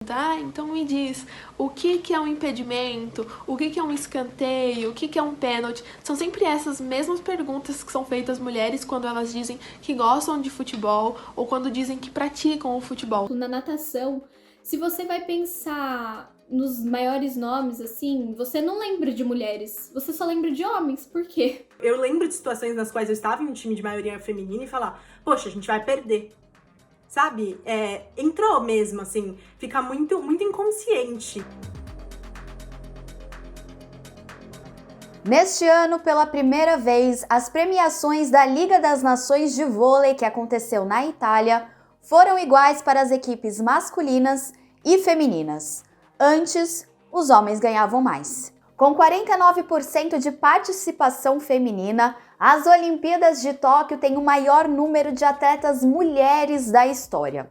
Então me diz, o que é um impedimento, o que é um escanteio, o que é um pênalti? São sempre essas mesmas perguntas que são feitas às mulheres quando elas dizem que gostam de futebol ou quando dizem que praticam o futebol. Na natação, se você vai pensar nos maiores nomes, assim, você não lembra de mulheres, você só lembra de homens. Por quê? Eu lembro de situações nas quais eu estava em um time de maioria feminina e falar, poxa, a gente vai perder. Sabe? Entrou mesmo, assim, fica muito inconsciente. Neste ano, pela primeira vez, as premiações da Liga das Nações de Vôlei, que aconteceu na Itália, foram iguais para as equipes masculinas e femininas. Antes, os homens ganhavam mais. Com 49% de participação feminina, as Olimpíadas de Tóquio têm o maior número de atletas mulheres da história.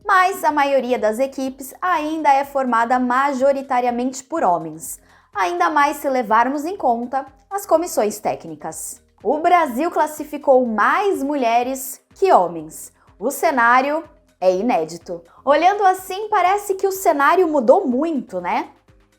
Mas a maioria das equipes ainda é formada majoritariamente por homens, ainda mais se levarmos em conta as comissões técnicas. O Brasil classificou mais mulheres que homens. O cenário é inédito. Olhando assim, parece que o cenário mudou muito, né?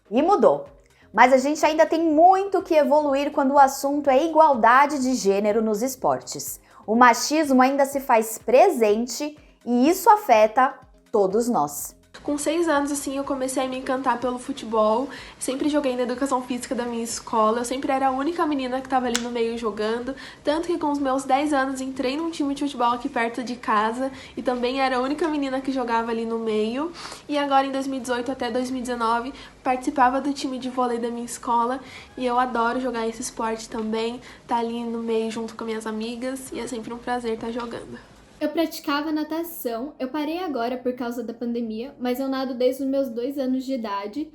E mudou. Mas a gente ainda tem muito que evoluir quando o assunto é igualdade de gênero nos esportes. O machismo ainda se faz presente e isso afeta todos nós. Com 6 anos, assim, eu comecei a me encantar pelo futebol. Sempre joguei na educação física da minha escola. Eu sempre era a única menina que estava ali no meio jogando. Tanto que com os meus 10 anos entrei num time de futebol aqui perto de casa. E também era a única menina que jogava ali no meio. E agora em 2018 até 2019 participava do time de vôlei da minha escola. E eu adoro jogar esse esporte também. Tá ali no meio junto com minhas amigas. E é sempre um prazer estar jogando. Eu praticava natação, eu parei agora por causa da pandemia, mas eu nado desde os meus 2 anos de idade.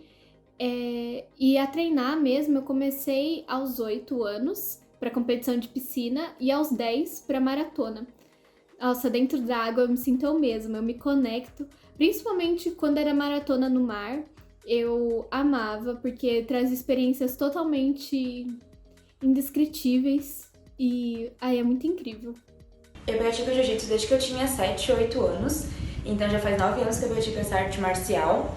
E a treinar mesmo, eu comecei aos 8 anos para competição de piscina e aos 10 para maratona. Nossa, dentro da água eu me sinto eu mesma, eu me conecto, principalmente quando era maratona no mar, eu amava, porque traz experiências totalmente indescritíveis e é muito incrível. Eu pratico jiu-jitsu desde que eu tinha 7, 8 anos, então já faz 9 anos que eu pratico essa arte marcial.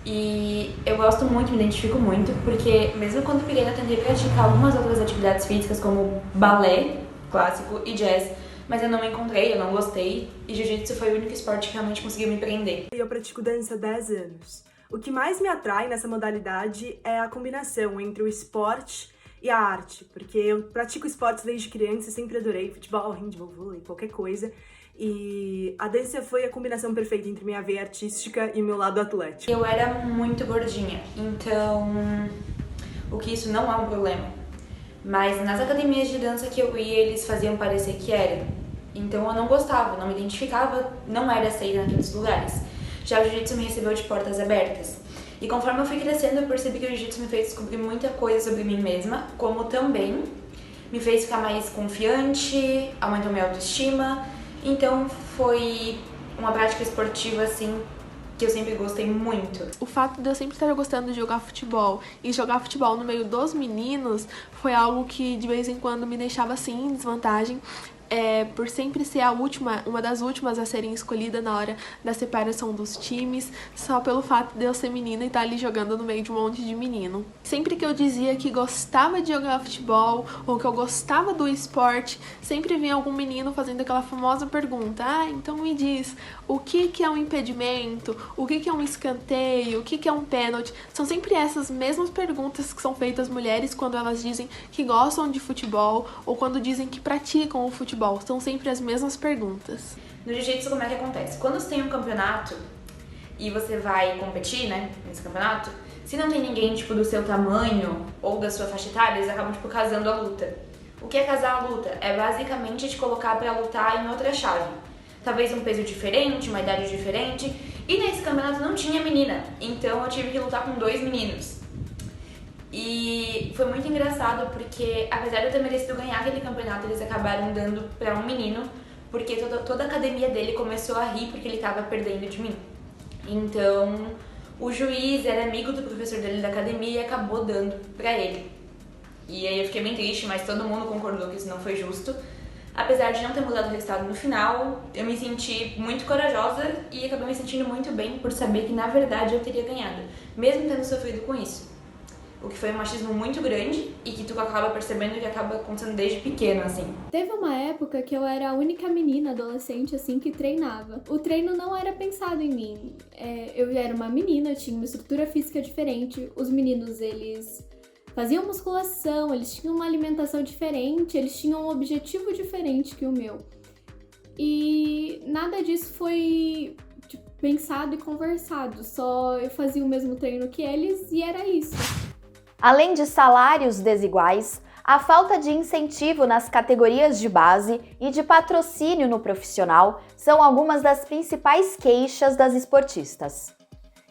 E eu gosto muito, me identifico muito, porque mesmo quando pequena eu tentei praticar algumas outras atividades físicas, como balé clássico e jazz, mas eu não me encontrei, eu não gostei, e jiu-jitsu foi o único esporte que realmente conseguiu me prender. Eu pratico dança há 10 anos. O que mais me atrai nessa modalidade é a combinação entre o esporte e a arte, porque eu pratico esportes desde criança, sempre adorei futebol, handball, vôlei, qualquer coisa. E a dança foi a combinação perfeita entre minha veia artística e meu lado atlético. Eu era muito gordinha, então o que isso não é um problema. Mas nas academias de dança que eu ia, eles faziam parecer que era. Então eu não gostava, não me identificava, não era aceita naqueles lugares. Já o jiu-jitsu me recebeu de portas abertas. E conforme eu fui crescendo, eu percebi que o jiu-jitsu me fez descobrir muita coisa sobre mim mesma, como também me fez ficar mais confiante, aumentou minha autoestima. Então foi uma prática esportiva, assim, que eu sempre gostei muito. O fato de eu sempre estar gostando de jogar futebol e jogar futebol no meio dos meninos foi algo que de vez em quando me deixava assim em desvantagem. Por sempre ser uma das últimas a serem escolhida na hora da separação dos times, só pelo fato de eu ser menina e estar ali jogando no meio de um monte de menino. Sempre que eu dizia que gostava de jogar futebol ou que eu gostava do esporte, sempre vinha algum menino fazendo aquela famosa pergunta: então me diz, o que é um impedimento, o que é um escanteio, o que é um pênalti? São sempre essas mesmas perguntas que são feitas às mulheres quando elas dizem que gostam de futebol ou quando dizem que praticam o futebol. São sempre as mesmas perguntas. No jiu-jitsu, como é que acontece? Quando você tem um campeonato e você vai competir, né, nesse campeonato, se não tem ninguém, tipo, do seu tamanho ou da sua faixa etária, eles acabam, tipo, casando a luta. O que é casar a luta? É basicamente te colocar pra lutar em outra chave. Talvez um peso diferente, uma idade diferente. E nesse campeonato não tinha menina, então eu tive que lutar com 2 meninos. E foi muito engraçado porque, apesar de eu ter merecido ganhar aquele campeonato, eles acabaram dando pra um menino, porque toda a academia dele começou a rir porque ele tava perdendo de mim. Então, o juiz era amigo do professor dele da academia e acabou dando pra ele. E aí eu fiquei bem triste, mas todo mundo concordou que isso não foi justo. Apesar de não ter mudado o resultado no final, eu me senti muito corajosa e acabei me sentindo muito bem por saber que, na verdade, eu teria ganhado, mesmo tendo sofrido com isso. O que foi um machismo muito grande e que tu acaba percebendo que acaba acontecendo desde pequeno, assim. Teve uma época que eu era a única menina adolescente, assim, que treinava. O treino não era pensado em mim. Eu era uma menina, tinha uma estrutura física diferente. Os meninos, eles faziam musculação, eles tinham uma alimentação diferente, eles tinham um objetivo diferente que o meu. E nada disso foi pensado e conversado, só eu fazia o mesmo treino que eles e era isso. Além de salários desiguais, a falta de incentivo nas categorias de base e de patrocínio no profissional são algumas das principais queixas das esportistas.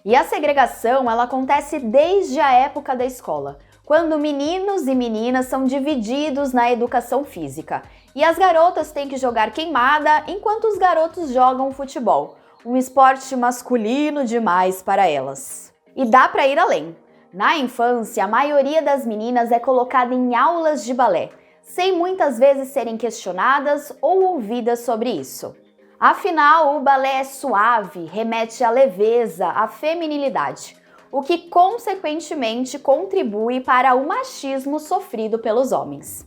E a segregação, ela acontece desde a época da escola, quando meninos e meninas são divididos na educação física e as garotas têm que jogar queimada enquanto os garotos jogam futebol, um esporte masculino demais para elas. E dá para ir além. Na infância, a maioria das meninas é colocada em aulas de balé, sem muitas vezes serem questionadas ou ouvidas sobre isso. Afinal, o balé é suave, remete à leveza, à feminilidade, o que consequentemente contribui para o machismo sofrido pelos homens.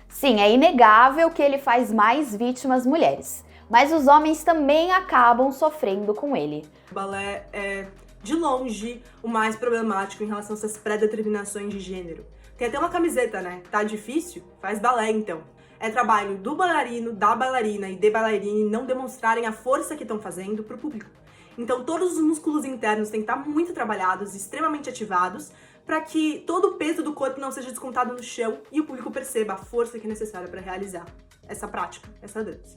Sim, é inegável que ele faz mais vítimas mulheres, mas os homens também acabam sofrendo com ele. O balé é, de longe, o mais problemático em relação a essas pré-determinações de gênero. Tem até uma camiseta, né? Tá difícil? Faz balé, então. É trabalho do bailarino, da bailarina e de bailarine não demonstrarem a força que estão fazendo pro público. Então todos os músculos internos têm que estar muito trabalhados, extremamente ativados, para que todo o peso do corpo não seja descontado no chão e o público perceba a força que é necessária para realizar essa prática, essa dança.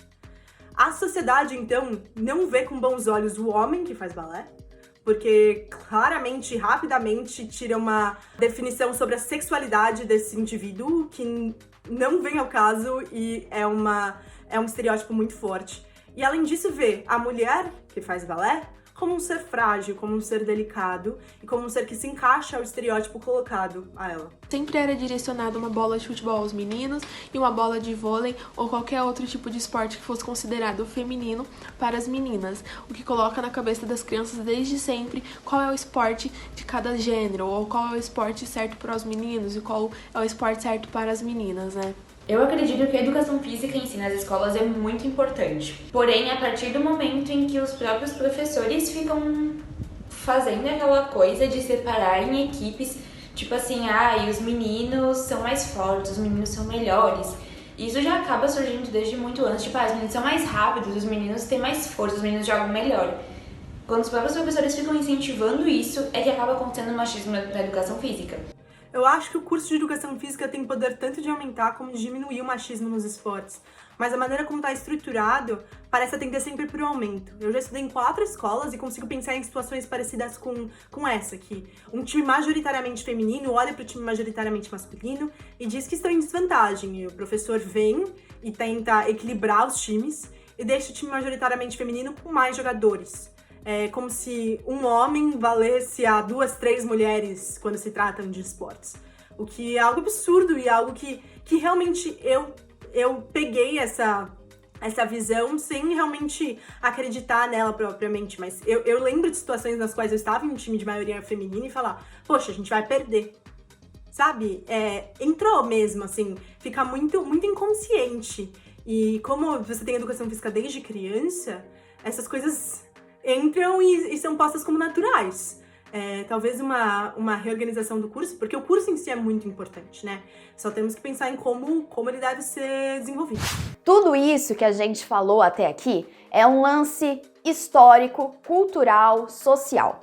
A sociedade, então, não vê com bons olhos o homem que faz balé, porque claramente, rapidamente, tira uma definição sobre a sexualidade desse indivíduo que não vem ao caso e é um estereótipo muito forte. E além disso, vê a mulher que faz balé como um ser frágil, como um ser delicado e como um ser que se encaixa ao estereótipo colocado a ela. Sempre era direcionada uma bola de futebol aos meninos e uma bola de vôlei ou qualquer outro tipo de esporte que fosse considerado feminino para as meninas, o que coloca na cabeça das crianças desde sempre qual é o esporte de cada gênero, ou qual é o esporte certo para os meninos e qual é o esporte certo para as meninas, né? Eu acredito que a educação física em si nas escolas é muito importante. Porém, a partir do momento em que os próprios professores ficam fazendo aquela coisa de separar em equipes, tipo assim, e os meninos são mais fortes, os meninos são melhores. Isso já acaba surgindo desde muito antes, tipo, os meninos são mais rápidos, os meninos têm mais força, os meninos jogam melhor. Quando os próprios professores ficam incentivando isso, é que acaba acontecendo o machismo na educação física. Eu acho que o curso de educação física tem poder tanto de aumentar como de diminuir o machismo nos esportes, mas a maneira como está estruturado parece atender sempre para o aumento. Eu já estudei em 4 escolas e consigo pensar em situações parecidas com essa aqui. Um time majoritariamente feminino olha para o time majoritariamente masculino e diz que estão em desvantagem. E o professor vem e tenta equilibrar os times e deixa o time majoritariamente feminino com mais jogadores. É como se um homem valesse a 2, 3 mulheres quando se tratam de esportes. O que é algo absurdo e algo que realmente eu peguei essa visão sem realmente acreditar nela propriamente. Mas eu lembro de situações nas quais eu estava em um time de maioria feminina e falar, poxa, a gente vai perder. Sabe? Entrou mesmo, assim, fica muito, muito inconsciente. E como você tem educação física desde criança, essas coisas entram e são postas como naturais. Talvez uma reorganização do curso, porque o curso em si é muito importante, né? Só temos que pensar em como ele deve ser desenvolvido. Tudo isso que a gente falou até aqui é um lance histórico, cultural, social.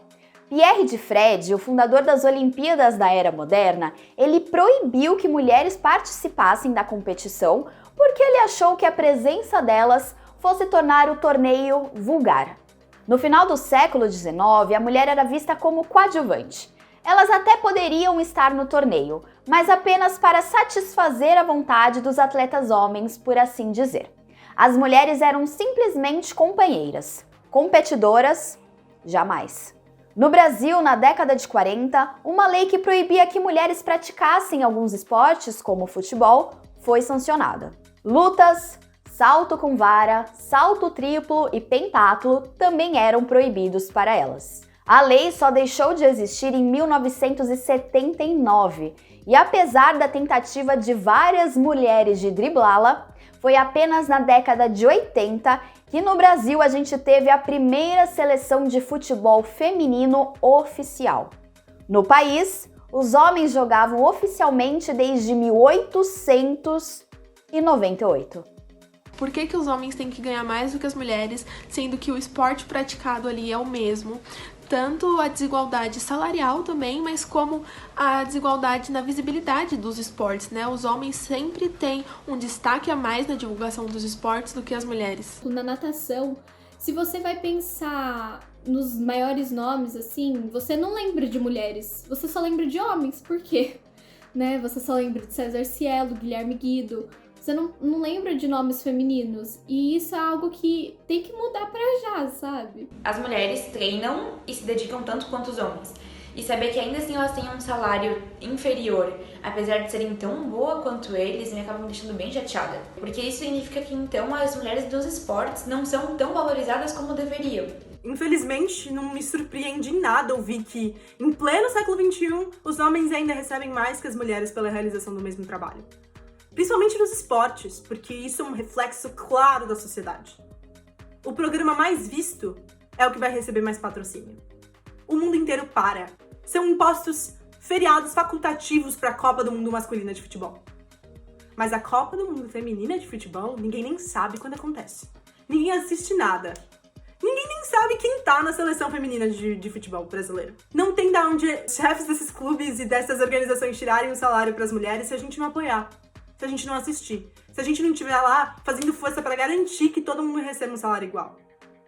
Pierre de Fred, o fundador das Olimpíadas da Era Moderna, ele proibiu que mulheres participassem da competição porque ele achou que a presença delas fosse tornar o torneio vulgar. No final do século XIX, a mulher era vista como coadjuvante. Elas até poderiam estar no torneio, mas apenas para satisfazer a vontade dos atletas homens, por assim dizer. As mulheres eram simplesmente companheiras. Competidoras, jamais. No Brasil, na década de 40, uma lei que proibia que mulheres praticassem alguns esportes, como o futebol, foi sancionada. Lutas, salto com vara, salto triplo e pentatlo também eram proibidos para elas. A lei só deixou de existir em 1979 e apesar da tentativa de várias mulheres de driblá-la, foi apenas na década de 80 que no Brasil a gente teve a primeira seleção de futebol feminino oficial. No país, os homens jogavam oficialmente desde 1898. Por que os homens têm que ganhar mais do que as mulheres, sendo que o esporte praticado ali é o mesmo? Tanto a desigualdade salarial também, mas como a desigualdade na visibilidade dos esportes, né? Os homens sempre têm um destaque a mais na divulgação dos esportes do que as mulheres. Na natação, se você vai pensar nos maiores nomes, assim, você não lembra de mulheres, você só lembra de homens. Por quê? Né? Você só lembra de César Cielo, Guilherme Guido. Você não lembra de nomes femininos. E isso é algo que tem que mudar pra já, sabe? As mulheres treinam e se dedicam tanto quanto os homens. E saber que ainda assim elas têm um salário inferior, apesar de serem tão boas quanto eles, me acaba me deixando bem chateada. Porque isso significa que então as mulheres dos esportes não são tão valorizadas como deveriam. Infelizmente, não me surpreende em nada ouvir que, em pleno século XXI, os homens ainda recebem mais que as mulheres pela realização do mesmo trabalho. Principalmente nos esportes, porque isso é um reflexo claro da sociedade. O programa mais visto é o que vai receber mais patrocínio. O mundo inteiro para. São impostos feriados facultativos para a Copa do Mundo masculina de futebol. Mas a Copa do Mundo feminina de futebol, ninguém nem sabe quando acontece. Ninguém assiste nada. Ninguém nem sabe quem tá na seleção feminina de futebol brasileiro. Não tem da onde os chefes desses clubes e dessas organizações tirarem o salário para as mulheres se a gente não apoiar. Se a gente não assistir, se a gente não estiver lá fazendo força para garantir que todo mundo receba um salário igual.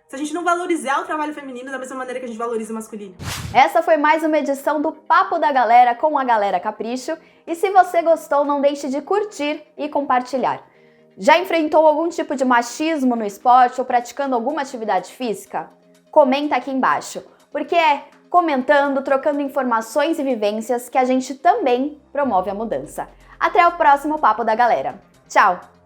Se a gente não valorizar o trabalho feminino da mesma maneira que a gente valoriza o masculino. Essa foi mais uma edição do Papo da Galera com a Galera Capricho. E se você gostou, não deixe de curtir e compartilhar. Já enfrentou algum tipo de machismo no esporte ou praticando alguma atividade física? Comenta aqui embaixo, porque é comentando, trocando informações e vivências que a gente também promove a mudança. Até o próximo Papo da Galera. Tchau!